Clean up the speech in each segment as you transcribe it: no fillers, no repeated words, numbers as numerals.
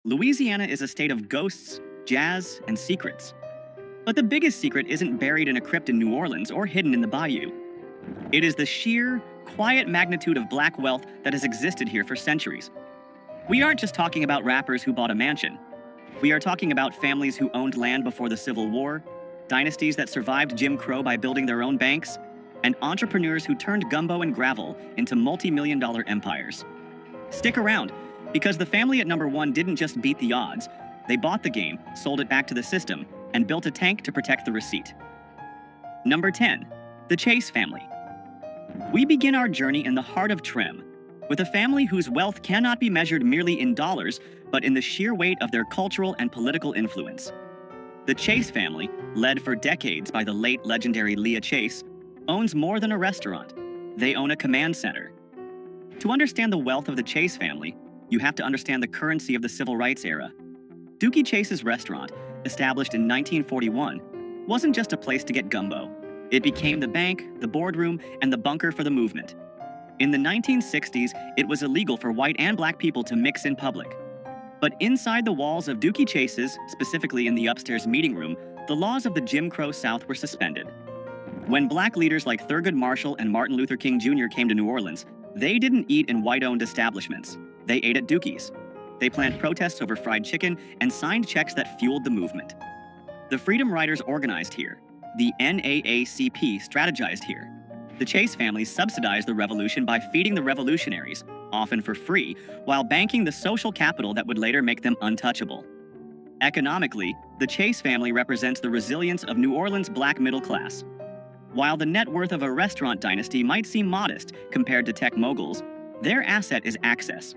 Louisiana is a state of ghosts, jazz, and secrets. But the biggest secret isn't buried in a crypt in New Orleans or hidden in the bayou. It is the sheer, quiet magnitude of black wealth that has existed here for centuries. We aren't just talking about rappers who bought a mansion. We are talking about families who owned land before the Civil War, dynasties that survived Jim Crow by building their own banks, and entrepreneurs who turned gumbo and gravel into multi-million-dollar empires. Stick around, because the family at number one didn't just beat the odds. They bought the game, sold it back to the system, and built a tank to protect the receipt. Number 10, the Chase family. We begin our journey in the heart of Trim, with a family whose wealth cannot be measured merely in dollars, but in the sheer weight of their cultural and political influence. The Chase family, led for decades by the late legendary Leah Chase, owns more than a restaurant. They own a command center. To understand the wealth of the Chase family, you have to understand the currency of the civil rights era. Dookie Chase's restaurant, established in 1941, wasn't just a place to get gumbo. It became the bank, the boardroom, and the bunker for the movement. In the 1960s, it was illegal for white and black people to mix in public. But inside the walls of Dookie Chase's, specifically in the upstairs meeting room, the laws of the Jim Crow South were suspended. When black leaders like Thurgood Marshall and Martin Luther King Jr. came to New Orleans, they didn't eat in white-owned establishments. They ate at Dookie's. They planned protests over fried chicken and signed checks that fueled the movement. The Freedom Riders organized here. The NAACP strategized here. The Chase family subsidized the revolution by feeding the revolutionaries, often for free, while banking the social capital that would later make them untouchable. Economically, the Chase family represents the resilience of New Orleans' black middle class. While the net worth of a restaurant dynasty might seem modest compared to tech moguls, their asset is access.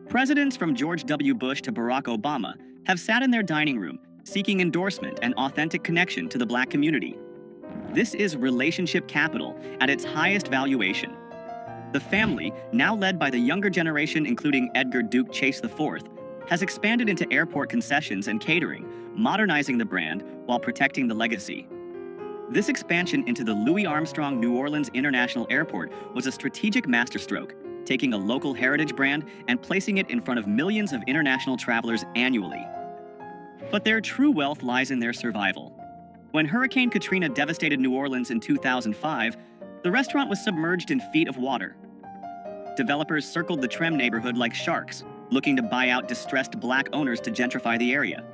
Presidents from George W. Bush to Barack Obama have sat in their dining room, seeking endorsement and authentic connection to the black community. This is relationship capital at its highest valuation. The family, now led by the younger generation including Edgar Duke Chase IV, has expanded into airport concessions and catering, modernizing the brand while protecting the legacy. This expansion into the Louis Armstrong New Orleans International Airport was a strategic masterstroke, taking a local heritage brand and placing it in front of millions of international travelers annually. But their true wealth lies in their survival. When Hurricane Katrina devastated New Orleans in 2005, the restaurant was submerged in feet of water. Developers circled the Trim neighborhood like sharks, looking to buy out distressed black owners to gentrify the area.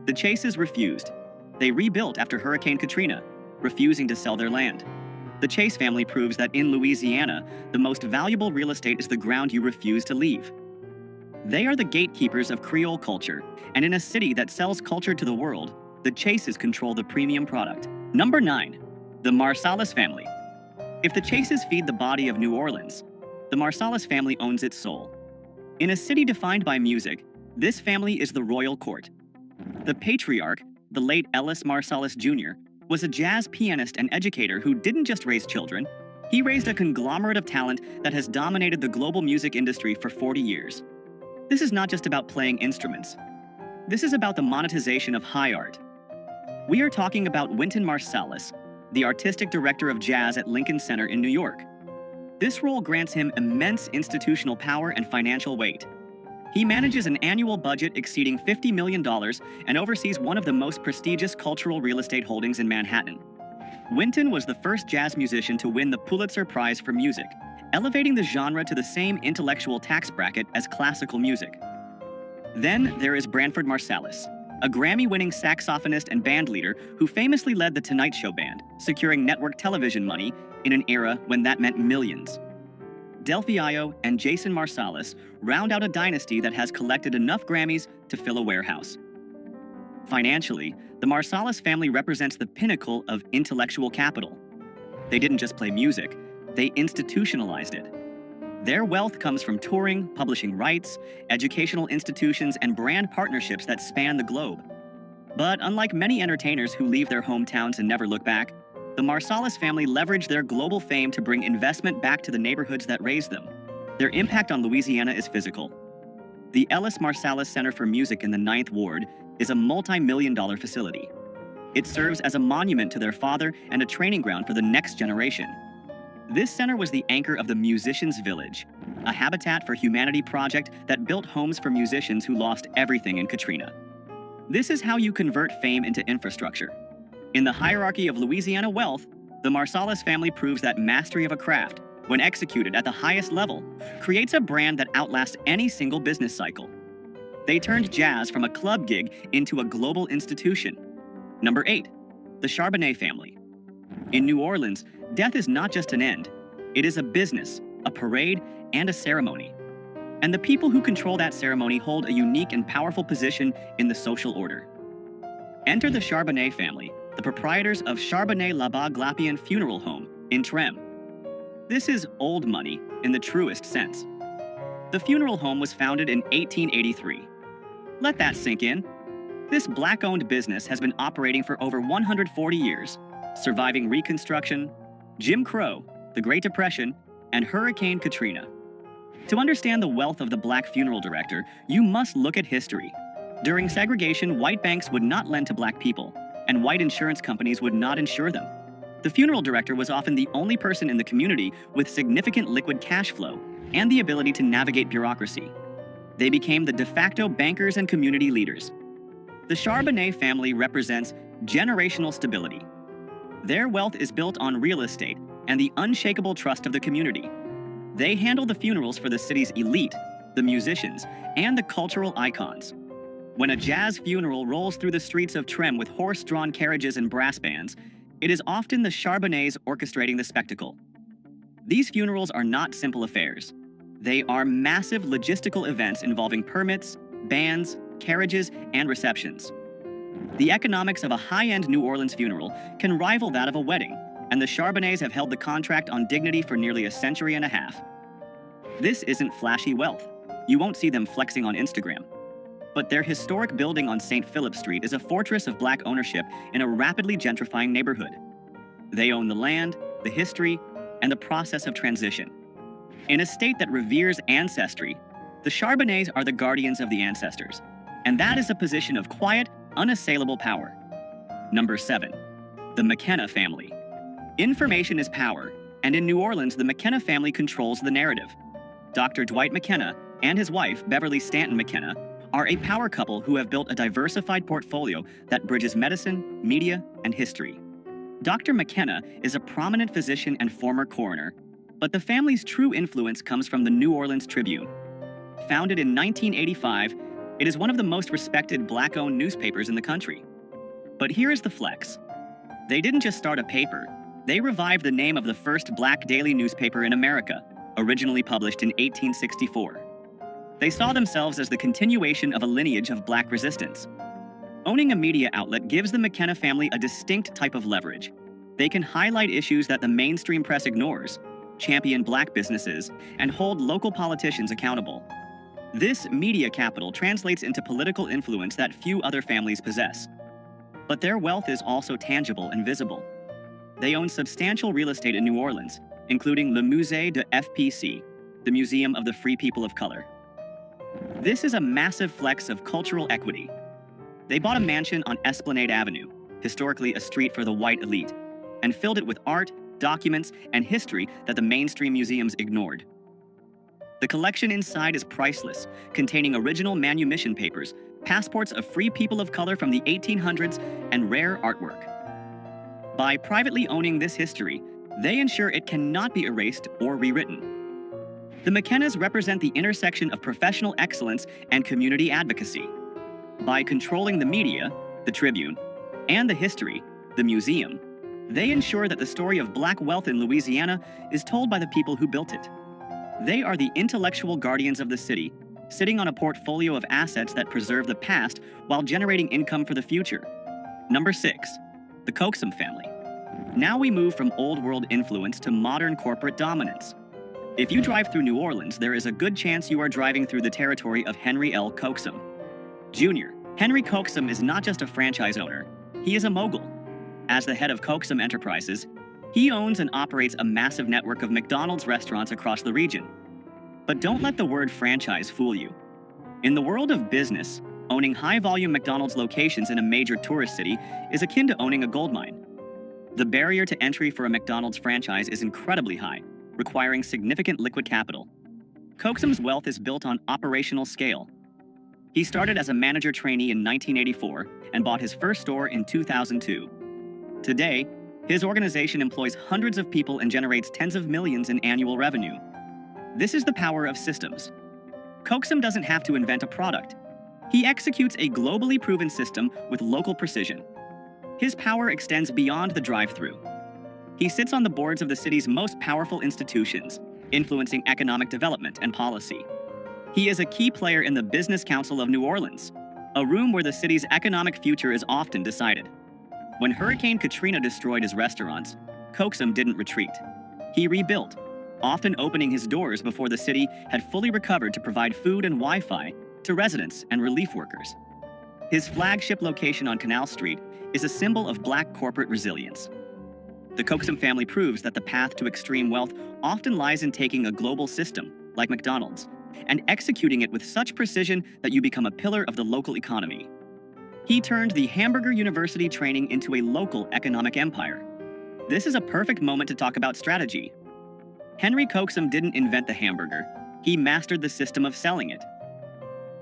The Chases refused. They rebuilt after Hurricane Katrina, refusing to sell their land. The Chase family proves that in Louisiana, the most valuable real estate is the ground you refuse to leave. They are the gatekeepers of Creole culture, and in a city that sells culture to the world, the Chases control the premium product. Number 9, the Marsalis family. If the Chases feed the body of New Orleans, the Marsalis family owns its soul. In a city defined by music, this family is the royal court. The patriarch, the late Ellis Marsalis Jr., was a jazz pianist and educator who didn't just raise children. He raised a conglomerate of talent that has dominated the global music industry for 40 years. This is not just about playing instruments. This is about the monetization of high art. We are talking about Wynton Marsalis, the artistic director of jazz at Lincoln Center in New York. This role grants him immense institutional power and financial weight. He manages an annual budget exceeding $50 million and oversees one of the most prestigious cultural real estate holdings in Manhattan. Wynton was the first jazz musician to win the Pulitzer Prize for Music, elevating the genre to the same intellectual tax bracket as classical music. Then there is Branford Marsalis, a Grammy-winning saxophonist and bandleader who famously led the Tonight Show band, securing network television money in an era when that meant millions. Delphio and Jason Marsalis round out a dynasty that has collected enough Grammys to fill a warehouse. Financially, the Marsalis family represents the pinnacle of intellectual capital. They didn't just play music, they institutionalized it. Their wealth comes from touring, publishing rights, educational institutions, and brand partnerships that span the globe. But unlike many entertainers who leave their hometowns and never look back, the Marsalis family leveraged their global fame to bring investment back to the neighborhoods that raised them. Their impact on Louisiana is physical. The Ellis Marsalis Center for Music in the 9th Ward is a multi-million-dollar facility. It serves as a monument to their father and a training ground for the next generation. This center was the anchor of the Musicians' Village, a Habitat for Humanity project that built homes for musicians who lost everything in Katrina. This is how you convert fame into infrastructure. In the hierarchy of Louisiana wealth, the Marsalis family proves that mastery of a craft, when executed at the highest level, creates a brand that outlasts any single business cycle. They turned jazz from a club gig into a global institution. Number 8. The Charbonnet family. In New Orleans, death is not just an end. It is a business, a parade, and a ceremony. And the people who control that ceremony hold a unique and powerful position in the social order. Enter the Charbonnet family, the proprietors of Charbonnet-Labat-Glapian Funeral Home in Trem. This is old money in the truest sense. The funeral home was founded in 1883. Let that sink in. This Black-owned business has been operating for over 140 years, surviving Reconstruction, Jim Crow, the Great Depression, and Hurricane Katrina. To understand the wealth of the Black funeral director, you must look at history. During segregation, white banks would not lend to Black people, and white insurance companies would not insure them. The funeral director was often the only person in the community with significant liquid cash flow and the ability to navigate bureaucracy. They became the de facto bankers and community leaders. The Charbonnet family represents generational stability. Their wealth is built on real estate and the unshakable trust of the community. They handle the funerals for the city's elite, the musicians, and the cultural icons. When a jazz funeral rolls through the streets of Trem with horse-drawn carriages and brass bands, it is often the Charbonnets orchestrating the spectacle. These funerals are not simple affairs. They are massive logistical events involving permits, bands, carriages, and receptions. The economics of a high-end New Orleans funeral can rival that of a wedding, and the Charbonnets have held the contract on dignity for nearly a century and a half. This isn't flashy wealth. You won't see them flexing on Instagram. But their historic building on St. Philip Street is a fortress of Black ownership in a rapidly gentrifying neighborhood. They own the land, the history, and the process of transition. In a state that reveres ancestry, the Charbonnets are the guardians of the ancestors, and that is a position of quiet, unassailable power. Number 7. The McKenna family. Information is power, and in New Orleans, the McKenna family controls the narrative. Dr. Dwight McKenna and his wife, Beverly Stanton McKenna, are a power couple who have built a diversified portfolio that bridges medicine, media, and history. Dr. McKenna is a prominent physician and former coroner, but the family's true influence comes from the New Orleans Tribune. Founded in 1985, it is one of the most respected Black-owned newspapers in the country. But here is the flex. They didn't just start a paper, they revived the name of the first Black daily newspaper in America, originally published in 1864. They saw themselves as the continuation of a lineage of Black resistance. Owning a media outlet gives the McKenna family a distinct type of leverage. They can highlight issues that the mainstream press ignores, champion Black businesses, and hold local politicians accountable. This media capital translates into political influence that few other families possess. But their wealth is also tangible and visible. They own substantial real estate in New Orleans, including Le Musée de FPC, the Museum of the Free People of Color. This is a massive flex of cultural equity. They bought a mansion on Esplanade Avenue, historically a street for the white elite, and filled it with art, documents, and history that the mainstream museums ignored. The collection inside is priceless, containing original manumission papers, passports of free people of color from the 1800s, and rare artwork. By privately owning this history, they ensure it cannot be erased or rewritten. The McKennas represent the intersection of professional excellence and community advocacy. By controlling the media, the Tribune, and the history, the museum, they ensure that the story of Black wealth in Louisiana is told by the people who built it. They are the intellectual guardians of the city, sitting on a portfolio of assets that preserve the past while generating income for the future. Number 6. The Coxum family. Now we move from old world influence to modern corporate dominance. If you drive through New Orleans, there is a good chance you are driving through the territory of Henry L. Coxum. Jr. Henry Coxum is not just a franchise owner, he is a mogul. As the head of Coxum Enterprises, he owns and operates a massive network of McDonald's restaurants across the region. But don't let the word franchise fool you. In the world of business, owning high-volume McDonald's locations in a major tourist city is akin to owning a gold mine. The barrier to entry for a McDonald's franchise is incredibly high, requiring significant liquid capital. Coaxum's wealth is built on operational scale. He started as a manager trainee in 1984 and bought his first store in 2002. Today, his organization employs hundreds of people and generates tens of millions in annual revenue. This is the power of systems. Coaxum doesn't have to invent a product. He executes a globally proven system with local precision. His power extends beyond the drive-thru. He sits on the boards of the city's most powerful institutions, influencing economic development and policy. He is a key player in the Business Council of New Orleans, a room where the city's economic future is often decided. When Hurricane Katrina destroyed his restaurants, Coaxum didn't retreat. He rebuilt, often opening his doors before the city had fully recovered to provide food and Wi-Fi to residents and relief workers. His flagship location on Canal Street is a symbol of Black corporate resilience. The Coaxum family proves that the path to extreme wealth often lies in taking a global system, like McDonald's, and executing it with such precision that you become a pillar of the local economy. He turned the Hamburger University training into a local economic empire. This is a perfect moment to talk about strategy. Henry Coaxum didn't invent the hamburger. He mastered the system of selling it.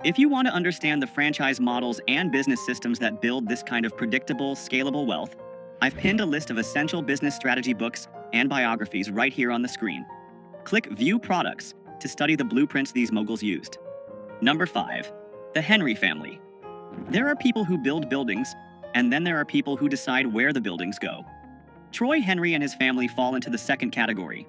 If you want to understand the franchise models and business systems that build this kind of predictable, scalable wealth, I've pinned a list of essential business strategy books and biographies right here on the screen. Click View Products to study the blueprints these moguls used. Number 5. The Henry Family. There are people who build buildings, and then there are people who decide where the buildings go. Troy Henry and his family fall into the second category.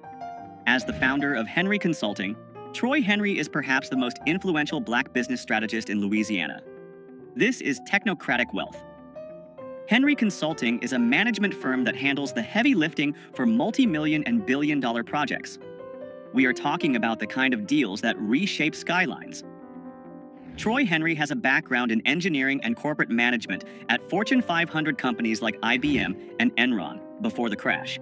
As the founder of Henry Consulting, Troy Henry is perhaps the most influential Black business strategist in Louisiana. This is technocratic wealth. Henry Consulting is a management firm that handles the heavy lifting for multi-million and billion-dollar projects. We are talking about the kind of deals that reshape skylines. Troy Henry has a background in engineering and corporate management at Fortune 500 companies like IBM and Enron before the crash,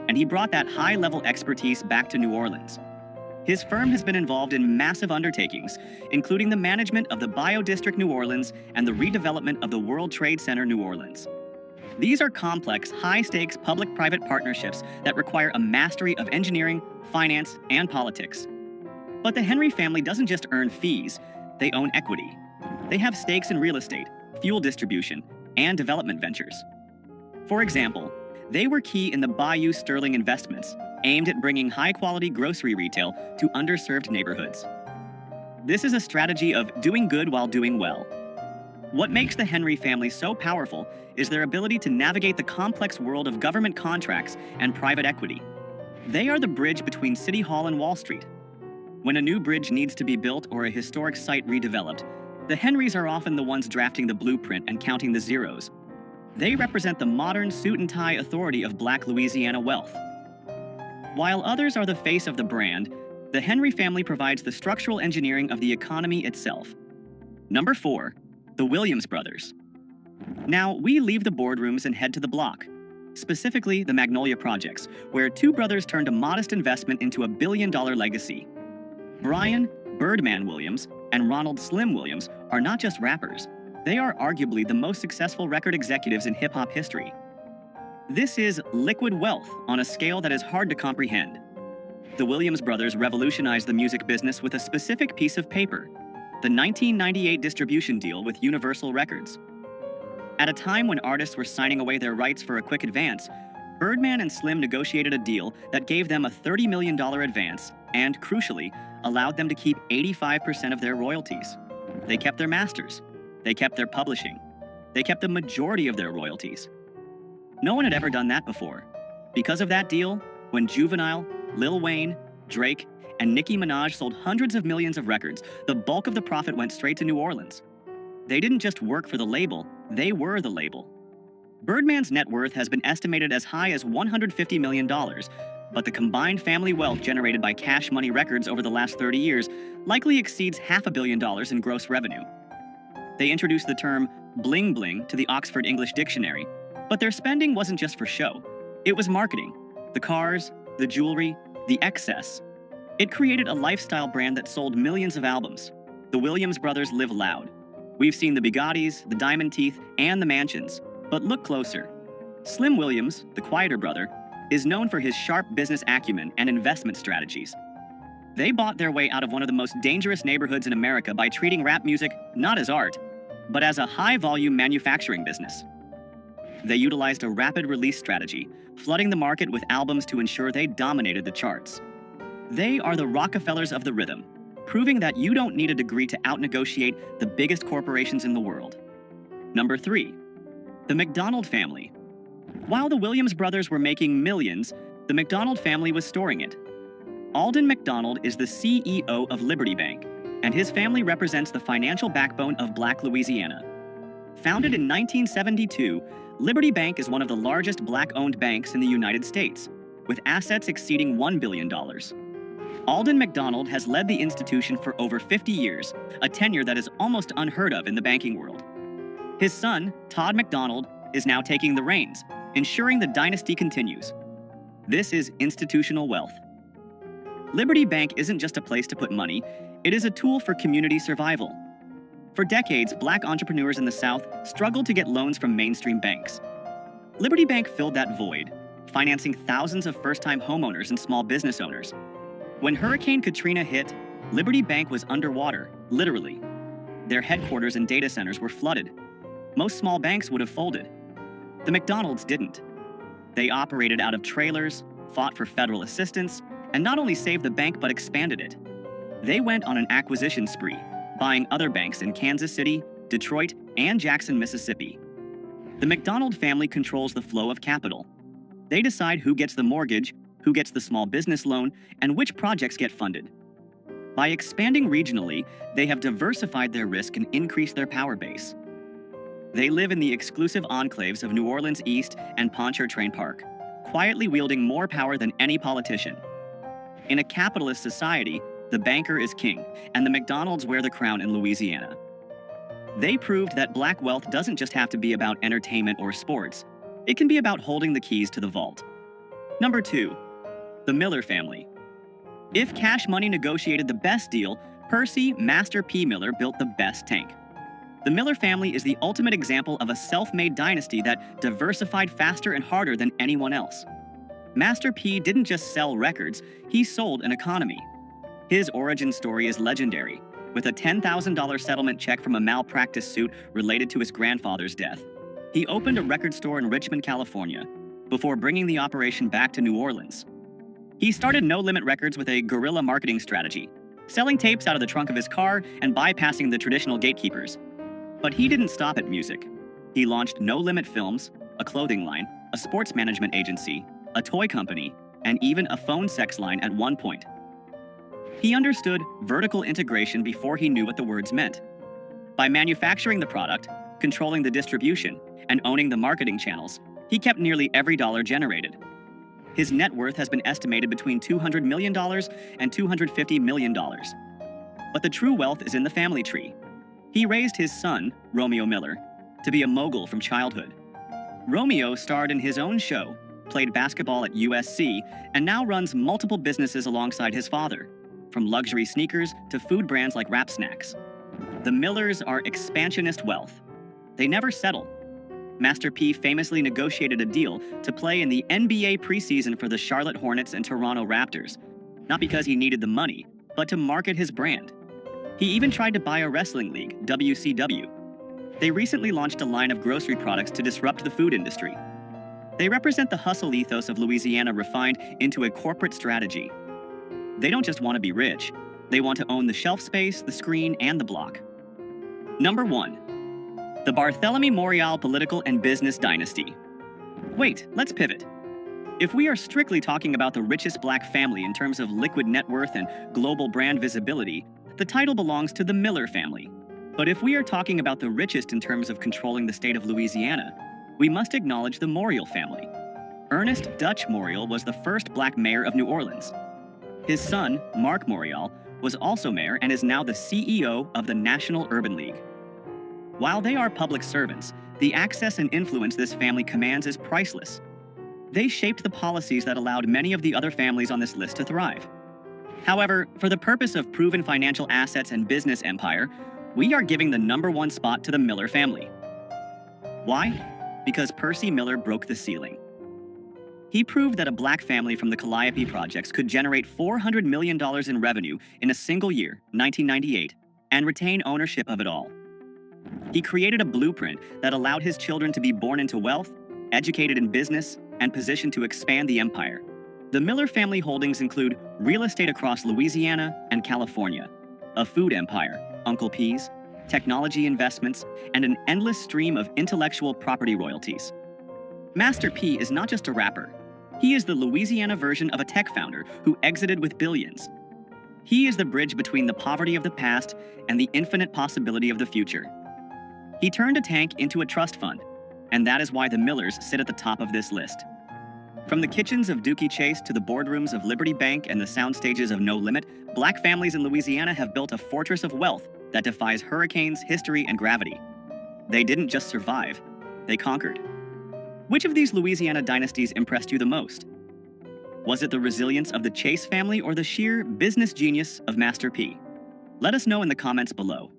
and he brought that high-level expertise back to New Orleans. His firm has been involved in massive undertakings, including the management of the Biodistrict New Orleans and the redevelopment of the World Trade Center New Orleans. These are complex, high-stakes public-private partnerships that require a mastery of engineering, finance, and politics. But the Henry family doesn't just earn fees, they own equity. They have stakes in real estate, fuel distribution, and development ventures. For example, they were key in the Bayou Sterling investments, aimed at bringing high-quality grocery retail to underserved neighborhoods. This is a strategy of doing good while doing well. What makes the Henry family so powerful is their ability to navigate the complex world of government contracts and private equity. They are the bridge between City Hall and Wall Street. When a new bridge needs to be built or a historic site redeveloped, the Henrys are often the ones drafting the blueprint and counting the zeros. They represent the modern suit-and-tie authority of Black Louisiana wealth. While others are the face of the brand, the Henry family provides the structural engineering of the economy itself. Number 4. The Williams brothers. Now, we leave the boardrooms and head to the block, specifically the Magnolia Projects, where two brothers turned a modest investment into a billion-dollar legacy. Brian Birdman Williams and Ronald Slim Williams are not just rappers. They are arguably the most successful record executives in hip-hop history. This is liquid wealth on a scale that is hard to comprehend. The Williams brothers revolutionized the music business with a specific piece of paper, the 1998 distribution deal with Universal Records. At a time when artists were signing away their rights for a quick advance, Birdman and Slim negotiated a deal that gave them a $30 million advance and, crucially, allowed them to keep 85% of their royalties. They kept their masters. They kept their publishing. They kept the majority of their royalties. No one had ever done that before. Because of that deal, when Juvenile, Lil Wayne, Drake, and Nicki Minaj sold hundreds of millions of records, the bulk of the profit went straight to New Orleans. They didn't just work for the label, they were the label. Birdman's net worth has been estimated as high as $150 million, but the combined family wealth generated by Cash Money Records over the last 30 years likely exceeds $500 million in gross revenue. They introduced the term bling bling to the Oxford English Dictionary, but their spending wasn't just for show. It was marketing. The cars, the jewelry, the excess. It created a lifestyle brand that sold millions of albums. The Williams brothers live loud. We've seen the Bugattis, the diamond teeth, and the mansions. But look closer. Slim Williams, the quieter brother, is known for his sharp business acumen and investment strategies. They bought their way out of one of the most dangerous neighborhoods in America by treating rap music not as art, but as a high-volume manufacturing business. They utilized a rapid release strategy, flooding the market with albums to ensure they dominated the charts. They are the Rockefellers of the rhythm, proving that you don't need a degree to out-negotiate the biggest corporations in the world. Number 3. The McDonald Family. While the Williams brothers were making millions, the McDonald family was storing it. Alden McDonald is the CEO of Liberty Bank, and his family represents the financial backbone of Black Louisiana. Founded in 1972, Liberty Bank is one of the largest Black-owned banks in the United States, with assets exceeding $1 billion. Alden McDonald has led the institution for over 50 years, a tenure that is almost unheard of in the banking world. His son, Todd McDonald, is now taking the reins, ensuring the dynasty continues. This is institutional wealth. Liberty Bank isn't just a place to put money, it is a tool for community survival. For decades, Black entrepreneurs in the South struggled to get loans from mainstream banks. Liberty Bank filled that void, financing thousands of first-time homeowners and small business owners. When Hurricane Katrina hit, Liberty Bank was underwater, literally. Their headquarters and data centers were flooded. Most small banks would have folded. The McDonalds didn't. They operated out of trailers, fought for federal assistance, and not only saved the bank but expanded it. They went on an acquisition spree, buying other banks in Kansas City, Detroit, and Jackson, Mississippi. The McDonald family controls the flow of capital. They decide who gets the mortgage, who gets the small business loan, and which projects get funded. By expanding regionally, they have diversified their risk and increased their power base. They live in the exclusive enclaves of New Orleans East and Pontchartrain Park, quietly wielding more power than any politician. In a capitalist society, the banker is king, and the McDonalds wear the crown in Louisiana. They proved that Black wealth doesn't just have to be about entertainment or sports. It can be about holding the keys to the vault. Number 2. The Miller Family. If cash money negotiated the best deal, Percy Master P Miller built the best tank. The Miller family is the ultimate example of a self-made dynasty that diversified faster and harder than anyone else. Master P didn't just sell records, he sold an economy. His origin story is legendary, with a $10,000 settlement check from a malpractice suit related to his grandfather's death. He opened a record store in Richmond, California, before bringing the operation back to New Orleans. He started No Limit Records with a guerrilla marketing strategy, selling tapes out of the trunk of his car and bypassing the traditional gatekeepers. But he didn't stop at music. He launched No Limit Films, a clothing line, a sports management agency, a toy company, and even a phone sex line at one point. He understood vertical integration before he knew what the words meant. By manufacturing the product, controlling the distribution, and owning the marketing channels, he kept nearly every dollar generated. His net worth has been estimated between $200 million and $250 million. But the true wealth is in the family tree. He raised his son, Romeo Miller, to be a mogul from childhood. Romeo starred in his own show, played basketball at USC, and now runs multiple businesses alongside his father, from luxury sneakers to food brands like Rap Snacks. The Millers are expansionist wealth. They never settle. Master P famously negotiated a deal to play in the NBA preseason for the Charlotte Hornets and Toronto Raptors, not because he needed the money, but to market his brand. He even tried to buy a wrestling league, WCW. They recently launched a line of grocery products to disrupt the food industry. They represent the hustle ethos of Louisiana refined into a corporate strategy. They don't just want to be rich, they want to own the shelf space, the screen, and the block. Number 1. The Barthélemy Morial Political and Business Dynasty. Wait, let's pivot. If we are strictly talking about the richest Black family in terms of liquid net worth and global brand visibility, the title belongs to the Miller family. But if we are talking about the richest in terms of controlling the state of Louisiana, we must acknowledge the Morial family. Ernest Dutch Morial was the first Black mayor of New Orleans. His son, Mark Morial, was also mayor and is now the CEO of the National Urban League. While they are public servants, the access and influence this family commands is priceless. They shaped the policies that allowed many of the other families on this list to thrive. However, for the purpose of proven financial assets and business empire, we are giving the number 1 spot to the Miller family. Why? Because Percy Miller broke the ceiling. He proved that a black family from the Calliope Projects could generate $400 million in revenue in a single year, 1998, and retain ownership of it all. He created a blueprint that allowed his children to be born into wealth, educated in business, and positioned to expand the empire. The Miller family holdings include real estate across Louisiana and California, a food empire, Uncle P's, technology investments, and an endless stream of intellectual property royalties. Master P is not just a rapper. He is the Louisiana version of a tech founder who exited with billions. He is the bridge between the poverty of the past and the infinite possibility of the future. He turned a tank into a trust fund, and that is why the Millers sit at the top of this list. From the kitchens of Dookie Chase to the boardrooms of Liberty Bank and the sound stages of No Limit, black families in Louisiana have built a fortress of wealth that defies hurricanes, history, and gravity. They didn't just survive, they conquered. Which of these Louisiana dynasties impressed you the most? Was it the resilience of the Chase family or the sheer business genius of Master P? Let us know in the comments below.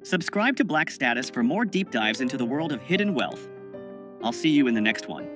Subscribe to Black Status for more deep dives into the world of hidden wealth. I'll see you in the next one.